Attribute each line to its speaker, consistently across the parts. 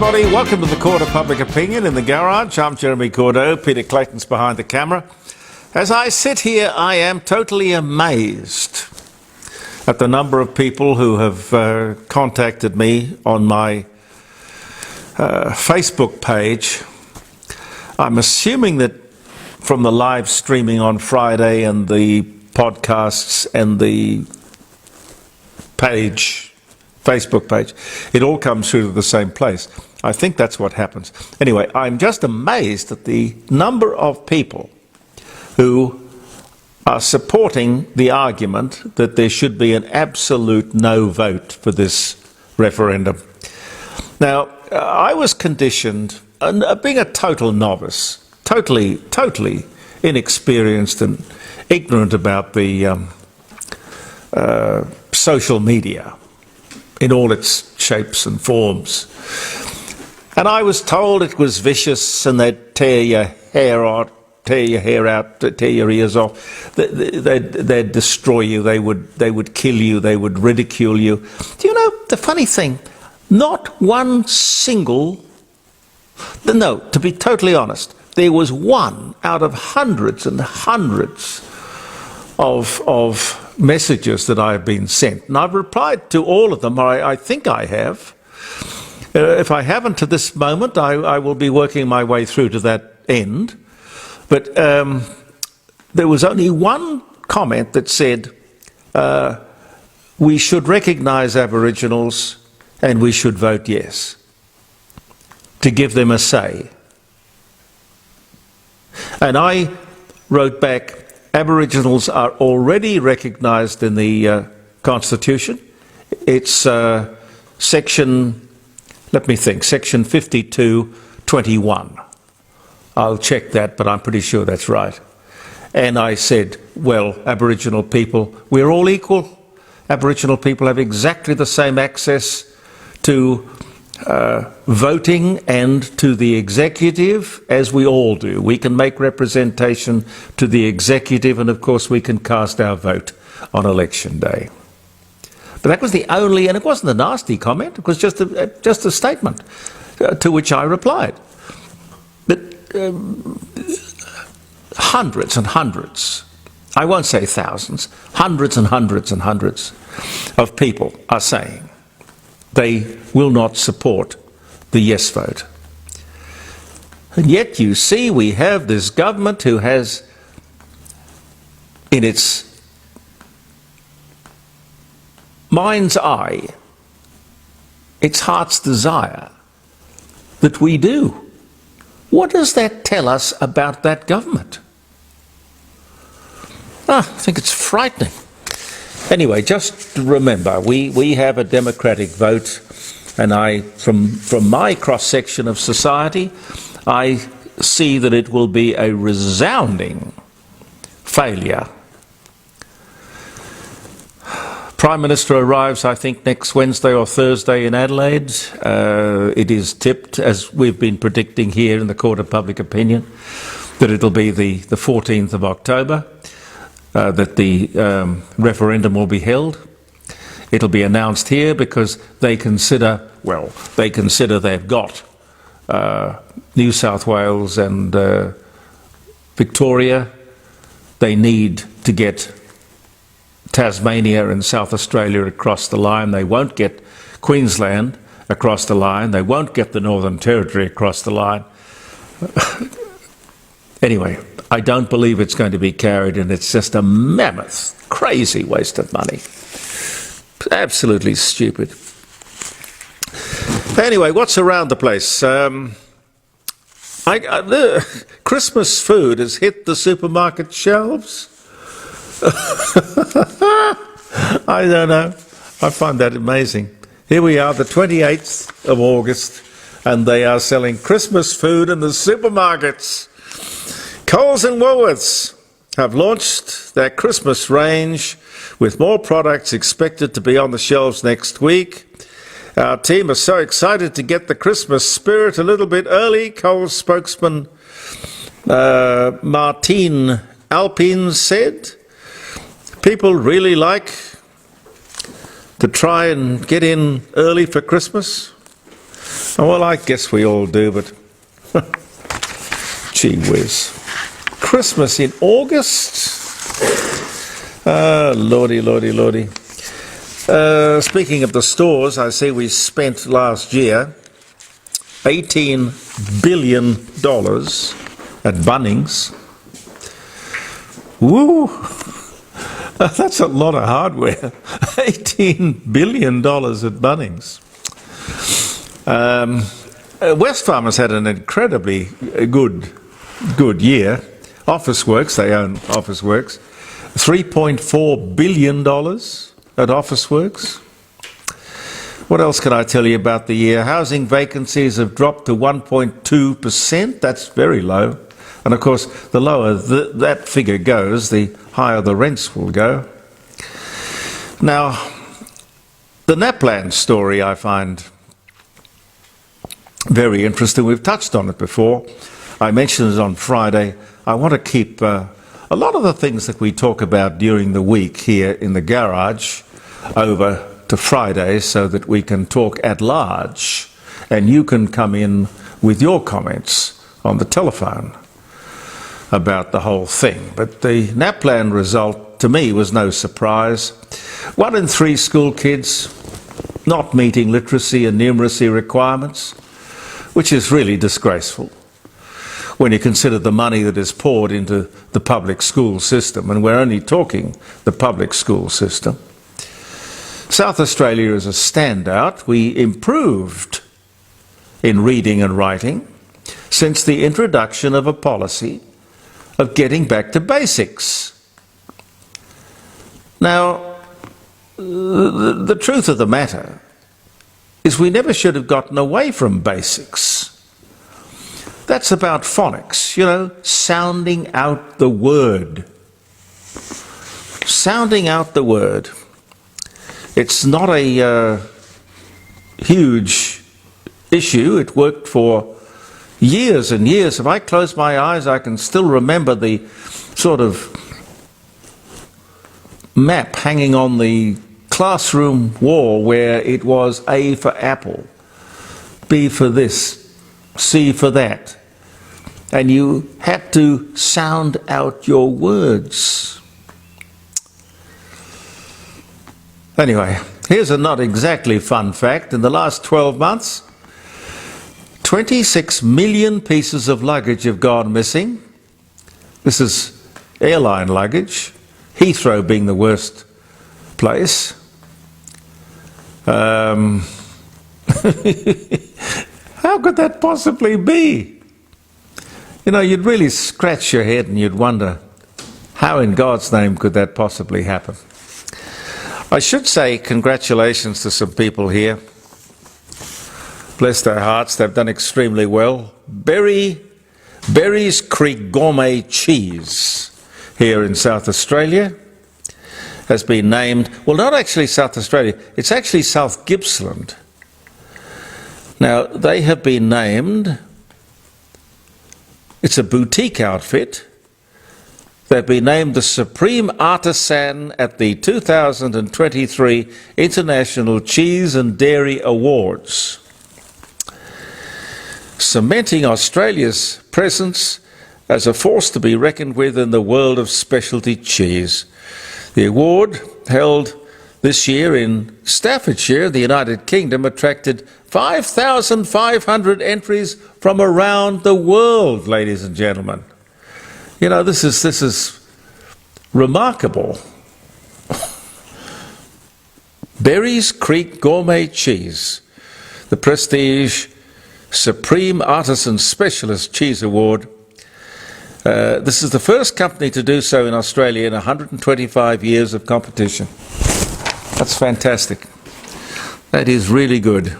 Speaker 1: everybody. Welcome to the Court of Public Opinion in the Garage. I'm Jeremy Cordeaux. Peter Clayton's behind the camera. As I sit here, I am totally amazed at the number of people who have contacted me on my Facebook page. I'm assuming that from the live streaming on Friday and the podcasts and the Facebook page, it all comes through to the same place. I think that's what happens. Anyway, I'm just amazed at the number of people who are supporting the argument that there should be an absolute no vote for this referendum. Now, I was conditioned, being a total novice, totally inexperienced and ignorant about the social media in all its shapes and forms. And I was told it was vicious and they'd tear your hair out, tear your ears off. They'd destroy you. They would kill you. They would ridicule you. Do you know the funny thing? Not one single. No, to be totally honest, there was one out of hundreds and hundreds of messages that I have been sent, and I've replied to all of them, or I think I have. If I haven't to this moment, I will be working my way through to that end. But there was only one comment that said, we should recognise Aboriginals and we should vote yes, to give them a say. And I wrote back, Aboriginals are already recognised in the Constitution. It's section 52(21). I'll check that, but I'm pretty sure that's right. And I said, well, Aboriginal people, we're all equal. Aboriginal people have exactly the same access to voting and to the executive as we all do. We can make representation to the executive, and of course we can cast our vote on election day. But that was the only, and it wasn't a nasty comment, it was just a statement to which I replied. But hundreds and hundreds, I won't say thousands, hundreds and hundreds and hundreds of people are saying they will not support the yes vote. And yet you see we have this government who has in its mind's eye, its heart's desire, that we do. What does that tell us about that government? I think it's frightening. Anyway, just remember, we have a democratic vote, and from my cross-section of society, I see that it will be a resounding failure. Prime Minister arrives, I think, next Wednesday or Thursday in Adelaide. It is tipped, as we've been predicting here in the Court of Public Opinion, that it'll be the 14th of October. That the referendum will be held. It'll be announced here because they consider they've got New South Wales and Victoria. They need to get Tasmania and South Australia across the line. They won't get Queensland across the line. They won't get the Northern Territory across the line. Anyway, I don't believe it's going to be carried, and it's just a mammoth, crazy waste of money. Absolutely stupid. Anyway, what's around the place? The Christmas food has hit the supermarket shelves. I don't know. I find that amazing. Here we are, the 28th of August, and they are selling Christmas food in the supermarkets. Coles and Woolworths have launched their Christmas range with more products expected to be on the shelves next week. Our team is so excited to get the Christmas spirit a little bit early, Coles spokesman Martine Alpin said. People really like to try and get in early for Christmas. Well, I guess we all do, but gee whiz. Christmas in August? Lordy, lordy, lordy. Speaking of the stores, I see we spent last year $18 billion at Bunnings. Woo! That's a lot of hardware. $18 billion at Bunnings. Wesfarmers had an incredibly good year. Officeworks, they own Officeworks. $3.4 billion at Officeworks. What else can I tell you about the year? Housing vacancies have dropped to 1.2%. That's very low. And of course, the lower that figure goes, the higher the rents will go. Now, the NAPLAN story I find very interesting. We've touched on it before. I mentioned it on Friday. I want to keep a lot of the things that we talk about during the week here in the garage over to Friday so that we can talk at large and you can come in with your comments on the telephone about the whole thing. But the NAPLAN result to me was no surprise. 1 in 3 school kids not meeting literacy and numeracy requirements, which is really disgraceful when you consider the money that is poured into the public school system, and we're only talking the public school system. South Australia is a standout. We improved in reading and writing since the introduction of a policy of getting back to basics. Now, the truth of the matter is we never should have gotten away from basics. That's about phonics, you know, sounding out the word. Sounding out the word. It's not a huge issue. It worked for years and years. If I close my eyes, I can still remember the sort of map hanging on the classroom wall where it was A for apple, B for this, C for that. And you had to sound out your words. Anyway, here's a not exactly fun fact. In the last 12 months, 26 million pieces of luggage have gone missing. This is airline luggage, Heathrow being the worst place. How could that possibly be? You know, you'd really scratch your head and you'd wonder, how in God's name could that possibly happen? I should say congratulations to some people here. Bless their hearts, they've done extremely well. Berries Creek Gourmet Cheese here in South Australia has been named, well, not actually South Australia, it's actually South Gippsland. Now, they have been named, it's a boutique outfit. They've been named the Supreme Artisan at the 2023 International Cheese and Dairy Awards, cementing Australia's presence as a force to be reckoned with in the world of specialty cheese. The award, held this year in Staffordshire, the United Kingdom, attracted 5,500 entries from around the world, ladies and gentlemen. You know, this is remarkable. Berries Creek Gourmet Cheese, the prestige Supreme Artisan Specialist Cheese Award. This is the first company to do so in Australia in 125 years of competition. That's fantastic. That is really good.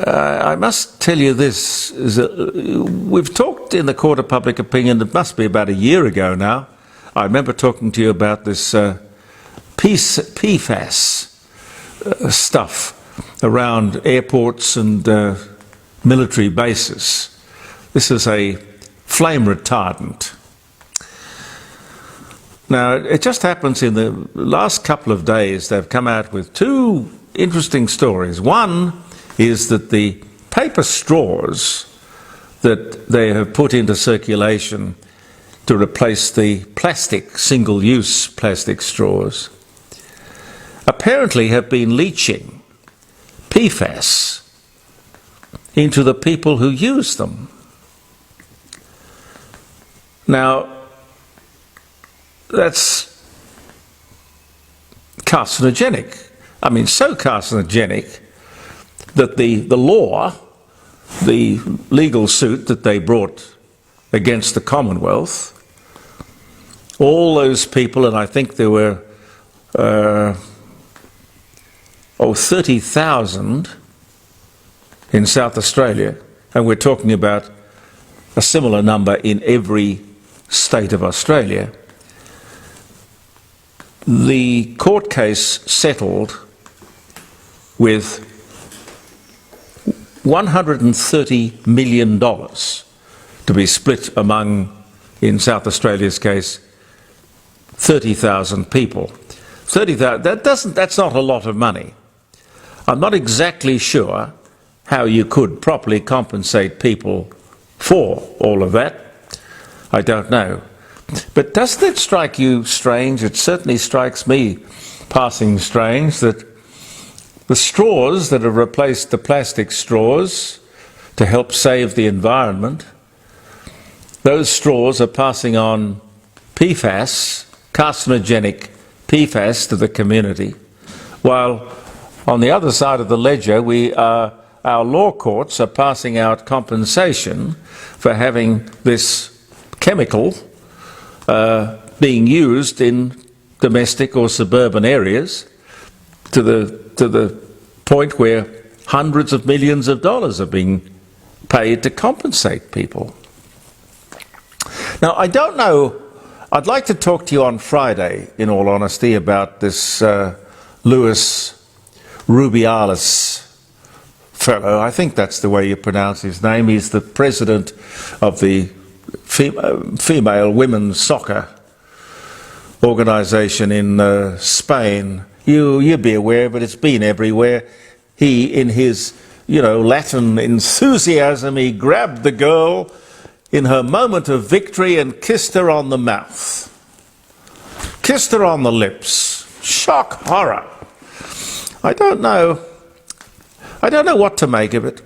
Speaker 1: I must tell you this, we've talked in the Court of Public Opinion, it must be about a year ago now. I remember talking to you about this PFAS stuff around airports and military bases. This is a flame retardant. Now, it just happens in the last couple of days they've come out with 2 interesting stories. One is that the paper straws that they have put into circulation to replace the plastic, single-use plastic straws, apparently have been leaching PFAS into the people who use them. Now, that's carcinogenic. I mean, so carcinogenic that the law, the legal suit that they brought against the Commonwealth, all those people, and I think there were 30,000 in South Australia, and we're talking about a similar number in every state of Australia. The court case settled with $130 million to be split among, in South Australia's case, 30,000 people. 30,000, that's not a lot of money. I'm not exactly sure how you could properly compensate people for all of that. I don't know. But doesn't it strike you strange? It certainly strikes me passing strange that the straws that have replaced the plastic straws to help save the environment, those straws are passing on PFAS, carcinogenic PFAS, to the community, while on the other side of the ledger our law courts are passing out compensation for having this chemical being used in domestic or suburban areas to the point where hundreds of millions of dollars are being paid to compensate people. Now, I don't know, I'd like to talk to you on Friday, in all honesty, about this Louis Rubiales fellow. I think that's the way you pronounce his name. He's the president of the female women's soccer organisation in Spain. You'd be aware, but it's been everywhere. He, in his, Latin enthusiasm, he grabbed the girl in her moment of victory and kissed her on the mouth. Kissed her on the lips. Shock horror. I don't know what to make of it.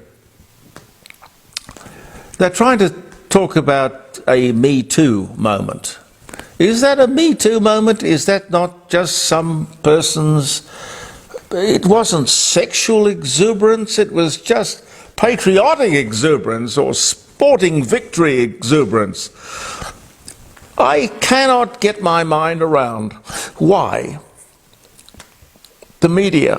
Speaker 1: They're trying to talk about a Me Too moment. Is that a Me Too moment? Is that not just some person's... It wasn't sexual exuberance, it was just patriotic exuberance or sporting victory exuberance. I cannot get my mind around why the media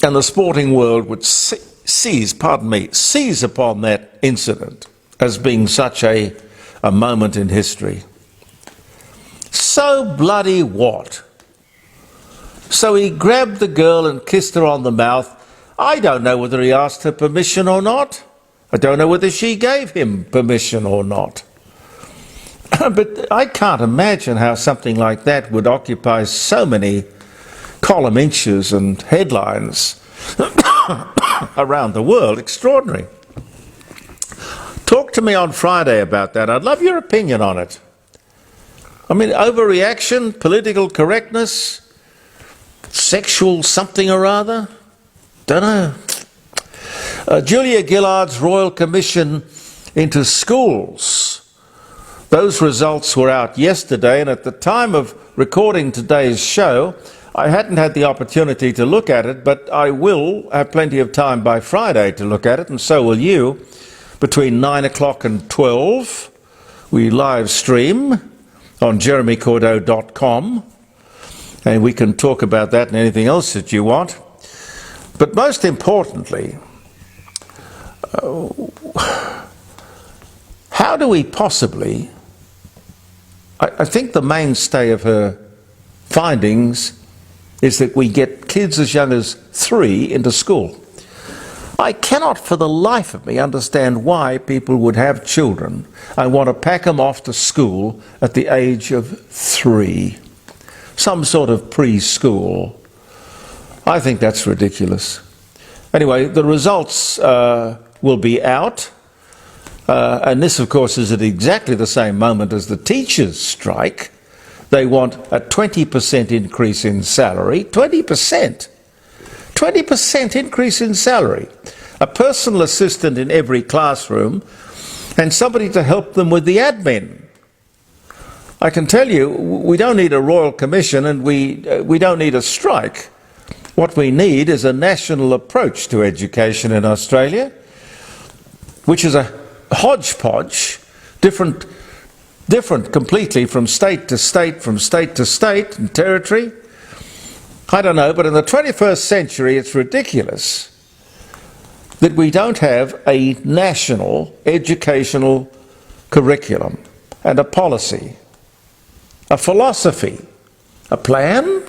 Speaker 1: and the sporting world would seize upon that incident as being such a moment in history. So bloody what? So he grabbed the girl and kissed her on the mouth. I don't know whether he asked her permission or not. I don't know whether she gave him permission or not. But I can't imagine how something like that would occupy so many column inches and headlines around the world. Extraordinary. Talk to me on Friday about that. I'd love your opinion on it. I mean, overreaction, political correctness, sexual something or other? Don't know. Julia Gillard's Royal Commission into schools. Those results were out yesterday, and at the time of recording today's show, I hadn't had the opportunity to look at it, but I will have plenty of time by Friday to look at it, and so will you. Between 9 o'clock and 12, we live stream on jeremycordeaux.com, and we can talk about that and anything else that you want. But most importantly, how do we possibly... I think the mainstay of her findings is that we get kids as young as 3 into school. I cannot for the life of me understand why people would have children and want to pack them off to school at the age of 3. Some sort of preschool. I think that's ridiculous. Anyway, the results will be out. And this, of course, is at exactly the same moment as the teachers' strike. They want a 20% increase in salary. 20%! 20% increase in salary. A personal assistant in every classroom and somebody to help them with the admin. I can tell you, we don't need a royal commission and we don't need a strike. What we need is a national approach to education in Australia, which is a hodgepodge, different completely from state to state, from state to state and territory. I don't know, but in the 21st century it's ridiculous that we don't have a national educational curriculum and a policy, a philosophy, a plan.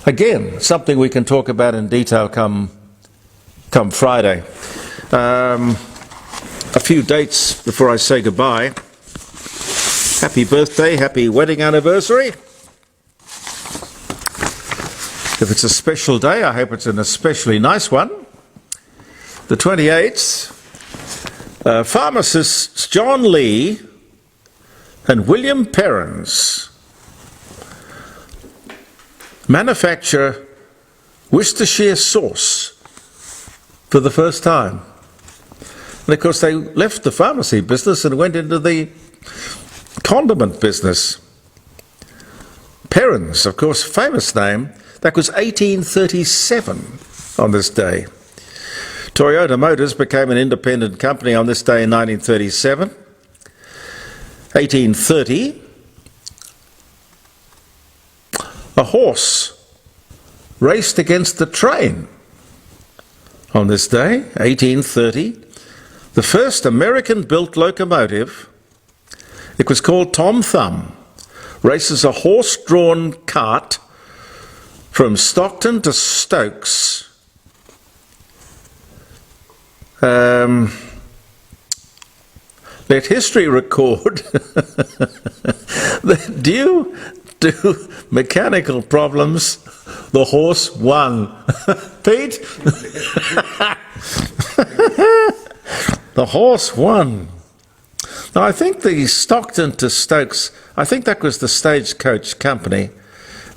Speaker 1: Again, something we can talk about in detail come Friday. A few dates before I say goodbye. Happy birthday, happy wedding anniversary. If it's a special day, I hope it's an especially nice one. The 28th, pharmacists John Lee and William Perrins manufacture Worcestershire sauce for the first time. And of course they left the pharmacy business and went into the condiment business. Perrins, of course, famous name. That was 1837 on this day. Toyota Motors became an independent company on this day in 1937. 1830, a horse raced against the train on this day, 1830. The first American-built locomotive, it was called Tom Thumb, races a horse-drawn cart from Stockton to Stokes. Let history record that due to mechanical problems, the horse won. Pete? The horse won. Now, I think the Stockton to Stokes, I think that was the stagecoach company,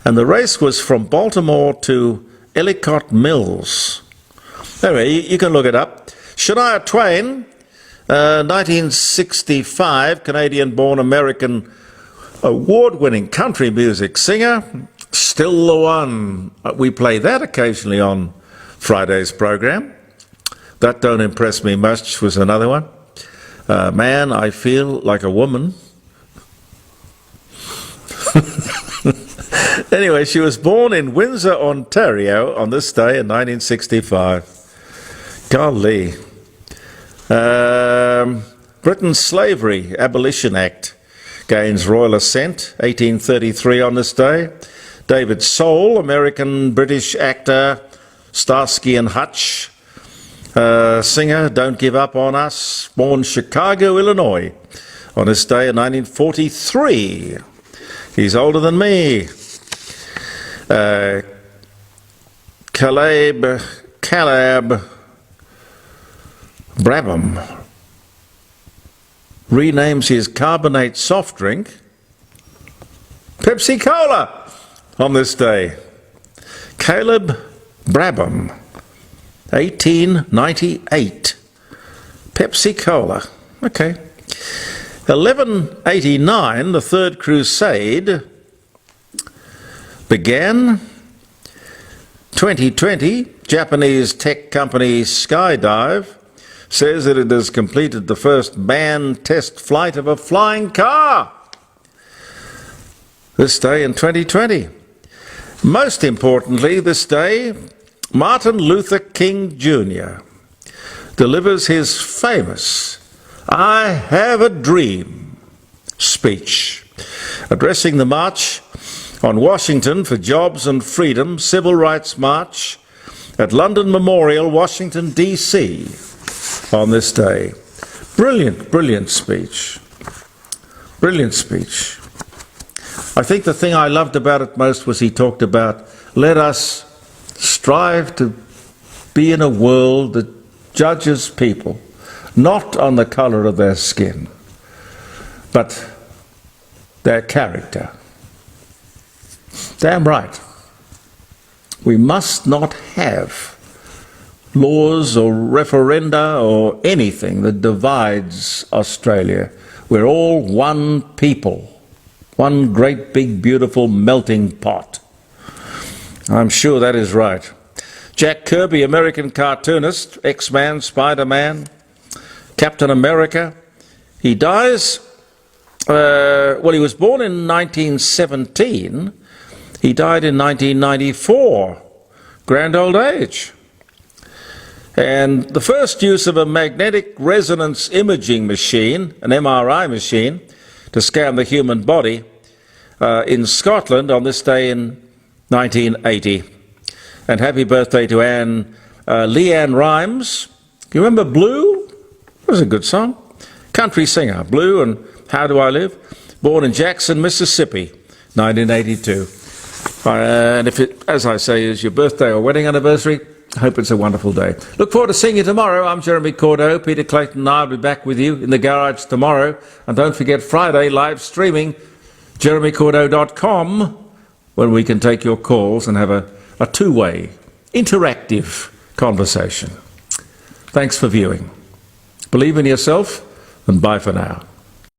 Speaker 1: and the race was from Baltimore to Ellicott Mills. Anyway, you can look it up. Shania Twain, 1965, Canadian-born American award-winning country music singer, still the one. We play that occasionally on Friday's program. That Don't Impress Me Much was another one. Man, I Feel Like a Woman. Anyway, she was born in Windsor, Ontario on this day in 1965. Golly. Britain's Slavery Abolition Act gains royal assent, 1833 on this day. David Soul, American-British actor, Starsky and Hutch, singer, Don't Give Up on Us, born Chicago, Illinois, on this day in 1943. He's older than me. Caleb Brabham renames his carbonate soft drink Pepsi Cola on this day. Caleb Brabham, 1898. Pepsi Cola. Okay. 1189, the Third Crusade began. 2020, Japanese tech company Skydive says that it has completed the first manned test flight of a flying car this day in 2020. Most importantly, this day, Martin Luther King Jr. delivers his famous "I Have a Dream" speech, addressing the March on Washington for Jobs and Freedom Civil Rights March at London Memorial, Washington, D.C. on this day. Brilliant, brilliant speech. Brilliant speech. I think the thing I loved about it most was he talked about, let us strive to be in a world that judges people not on the colour of their skin, but their character. Damn right. We must not have laws or referenda or anything that divides Australia. We're all one people, one great big beautiful melting pot. I'm sure that is right. Jack Kirby, American cartoonist, X-Man, Spider-Man, Captain America, he dies, well, he was born in 1917, he died in 1994, grand old age. And the first use of a magnetic resonance imaging machine, an MRI machine, to scan the human body in Scotland on this day in 1980. And happy birthday to Leanne Rimes. Do you remember Blue? It was a good song. Country singer, Blue and How Do I Live? Born in Jackson, Mississippi, 1982. And if it, as I say, is your birthday or wedding anniversary, I hope it's a wonderful day. Look forward to seeing you tomorrow. I'm Jeremy Cordeaux. Peter Clayton and I will be back with you in the garage tomorrow. And don't forget Friday, live streaming, jeremycordeaux.com, when we can take your calls and have a two-way, interactive conversation. Thanks for viewing. Believe in yourself, and bye for now.